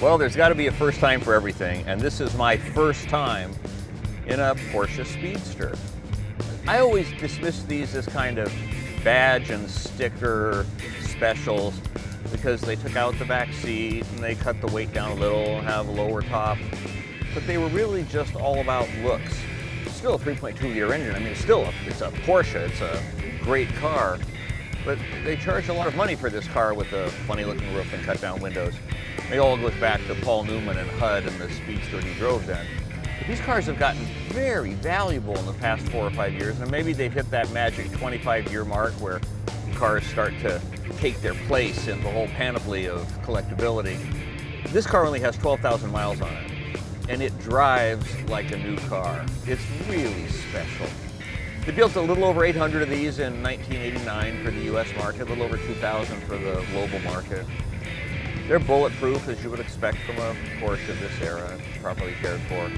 Well, there's got to be a first time for everything, and this is my first time in a Porsche Speedster. I always dismiss these as kind of badge and sticker specials because they took out the back seat and they cut the weight down a little and have a lower top, but they were really just all about looks. It's still a 3.2-liter engine. I mean, it's a Porsche. It's a great car, but they charge a lot of money for this car with a funny-looking roof and cut-down windows. It all goes back to Paul Newman and HUD and the Speedster he drove then. But these cars have gotten very valuable in the past 4 or 5 years, and maybe they've hit that magic 25-year mark where cars start to take their place in the whole panoply of collectability. This car only has 12,000 miles on it, and it drives like a new car. It's really special. They built a little over 800 of these in 1989 for the US market, a little over 2,000 for the global market. They're bulletproof, as you would expect from a Porsche of this era, properly cared for.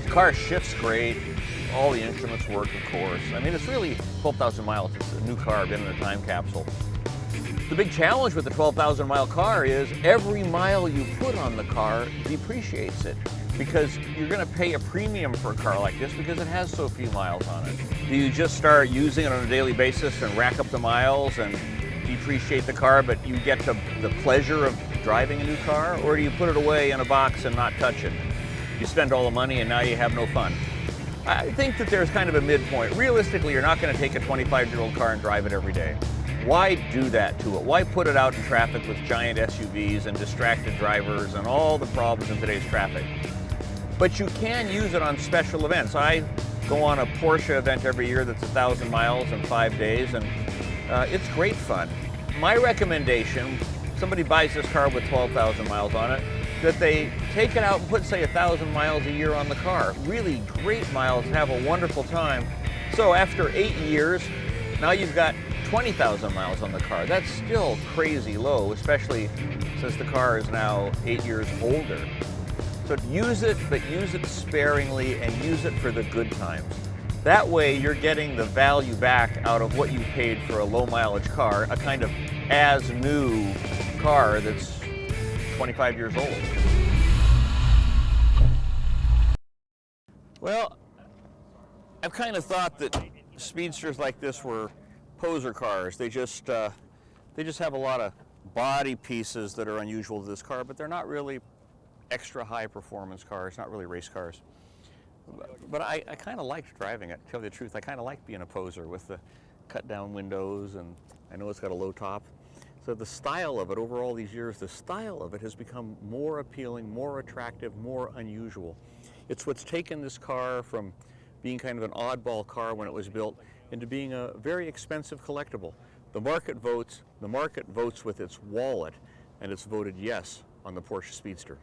The car shifts great. All the instruments work, of course. I mean, it's really 12,000 miles. It's a new car, been in a time capsule. The big challenge with the 12,000 mile car is every mile you put on the car depreciates it, because you're going to pay a premium for a car like this because it has so few miles on it. Do you just start using it on a daily basis and rack up the miles and depreciate the car, but you get the pleasure of driving a new car? Or do you put it away in a box and not touch it? You spend all the money and now you have no fun. I think that there's kind of a midpoint. Realistically, you're not going to take a 25-year-old car and drive it every day. Why do that to it? Why put it out in traffic with giant SUVs and distracted drivers and all the problems in today's traffic? But you can use it on special events. I go on a Porsche event every year that's 1,000 miles in 5 days, and it's great fun. My recommendation, somebody buys this car with 12,000 miles on it, that they take it out and put, say, 1,000 miles a year on the car. Really great miles, have a wonderful time. So after 8 years, now you've got 20,000 miles on the car. That's still crazy low, especially since the car is now 8 years older. So use it, but use it sparingly and use it for the good times. That way you're getting the value back out of what you paid for a low mileage car, a kind of as new car that's 25 years old. Well, I've kind of thought that Speedsters like this were poser cars. They just have a lot of body pieces that are unusual to this car, but they're not really extra high performance cars, not really race cars. But I kind of liked driving it, to tell you the truth. I kind of like being a poser with the cut down windows, and I know it's got a low top. So the style of it, over all these years, the style of it has become more appealing, more attractive, more unusual. It's what's taken this car from being kind of an oddball car when it was built into being a very expensive collectible. The market votes with its wallet, and it's voted yes on the Porsche Speedster.